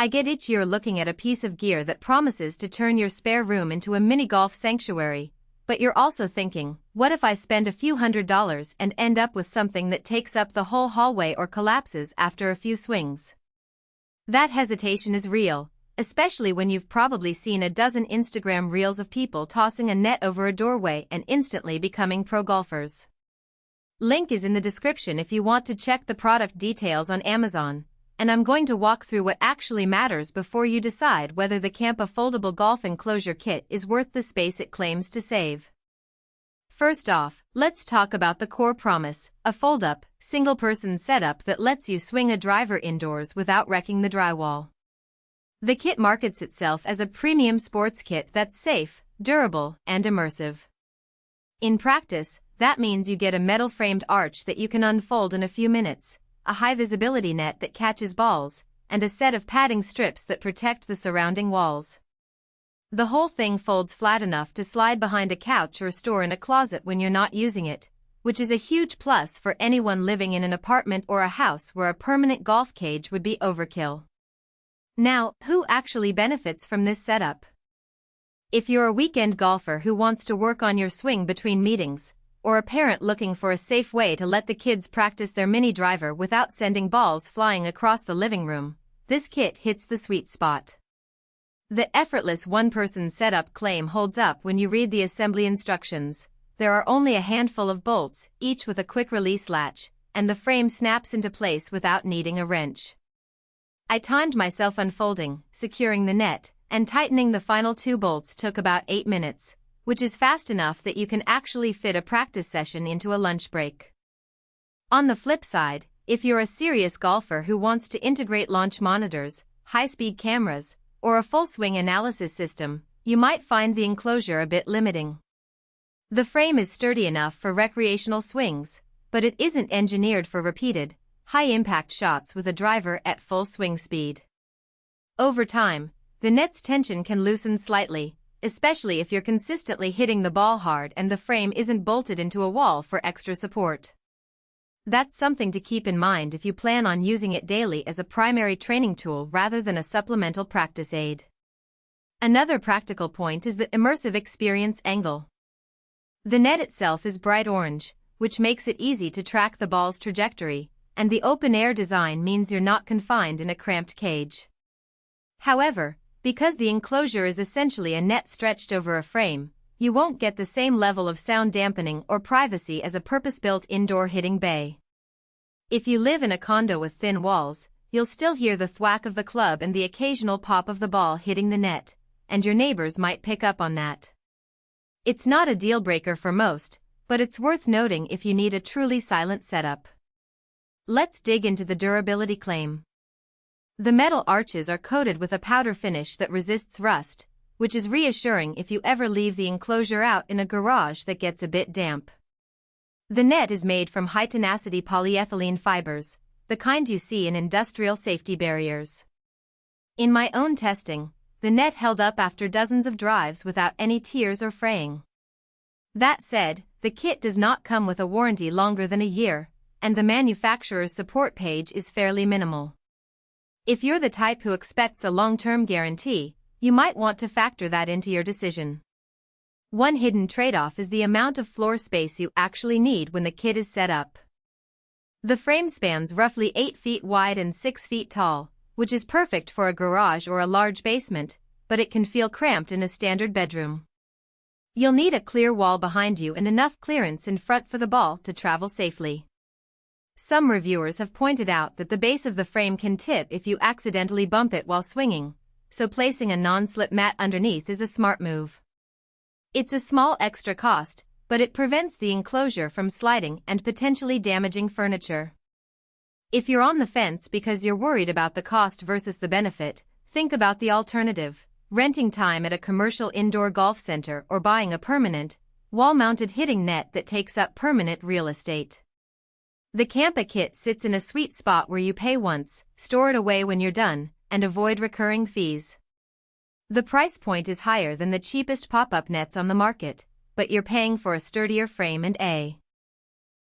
I get itchier looking at a piece of gear that promises to turn your spare room into a mini golf sanctuary, but you're also thinking, what if I spend a few $100s and end up with something that takes up the whole hallway or collapses after a few swings? That hesitation is real, especially when you've probably seen a dozen Instagram reels of people tossing a net over a doorway and instantly becoming pro golfers. Link is in the description if you want to check the product details on Amazon, and I'm going to walk through what actually matters before you decide whether the KHAMPA Foldable Golf Enclosure Kit is worth the space it claims to save. First off, let's talk about the core promise, a fold-up, single-person setup that lets you swing a driver indoors without wrecking the drywall. The kit markets itself as a premium sports kit that's safe, durable, and immersive. In practice, that means you get a metal-framed arch that you can unfold in a few minutes, a high-visibility net that catches balls, and a set of padding strips that protect the surrounding walls. The whole thing folds flat enough to slide behind a couch or store in a closet when you're not using it, which is a huge plus for anyone living in an apartment or a house where a permanent golf cage would be overkill. Now, who actually benefits from this setup? If you're a weekend golfer who wants to work on your swing between meetings, or a parent looking for a safe way to let the kids practice their mini driver without sending balls flying across the living room, this kit hits the sweet spot. The effortless one-person setup claim holds up when you read the assembly instructions. There are only a handful of bolts, each with a quick-release latch, and the frame snaps into place without needing a wrench. I timed myself unfolding, securing the net, and tightening the final 2 bolts took about 8 minutes, which is fast enough that you can actually fit a practice session into a lunch break. On the flip side, if you're a serious golfer who wants to integrate launch monitors, high-speed cameras, or a full swing analysis system, you might find the enclosure a bit limiting. The frame is sturdy enough for recreational swings, but it isn't engineered for repeated, high-impact shots with a driver at full swing speed. Over time, the net's tension can loosen slightly, especially if you're consistently hitting the ball hard and the frame isn't bolted into a wall for extra support. That's something to keep in mind if you plan on using it daily as a primary training tool rather than a supplemental practice aid. Another practical point is the Immersive Experience angle. The net itself is bright orange, which makes it easy to track the ball's trajectory, and the open-air design means you're not confined in a cramped cage. However, because the enclosure is essentially a net stretched over a frame, you won't get the same level of sound dampening or privacy as a purpose-built indoor hitting bay. If you live in a condo with thin walls, you'll still hear the thwack of the club and the occasional pop of the ball hitting the net, and your neighbors might pick up on that. It's not a deal-breaker for most, but it's worth noting if you need a truly silent setup. Let's dig into the durability claim. The metal arches are coated with a powder finish that resists rust, which is reassuring if you ever leave the enclosure out in a garage that gets a bit damp. The net is made from high-tenacity polyethylene fibers, the kind you see in industrial safety barriers. In my own testing, the net held up after dozens of drives without any tears or fraying. That said, the kit does not come with a warranty longer than a year, and the manufacturer's support page is fairly minimal. If you're the type who expects a long-term guarantee, you might want to factor that into your decision. One hidden trade-off is the amount of floor space you actually need when the kit is set up. The frame spans roughly 8 feet wide and 6 feet tall, which is perfect for a garage or a large basement, but it can feel cramped in a standard bedroom. You'll need a clear wall behind you and enough clearance in front for the ball to travel safely. Some reviewers have pointed out that the base of the frame can tip if you accidentally bump it while swinging, so placing a non-slip mat underneath is a smart move. It's a small extra cost, but it prevents the enclosure from sliding and potentially damaging furniture. If you're on the fence because you're worried about the cost versus the benefit, think about the alternative: renting time at a commercial indoor golf center or buying a permanent, wall-mounted hitting net that takes up permanent real estate. The KHAMPA kit sits in a sweet spot where you pay once, store it away when you're done, and avoid recurring fees. The price point is higher than the cheapest pop-up nets on the market, but you're paying for a sturdier frame and a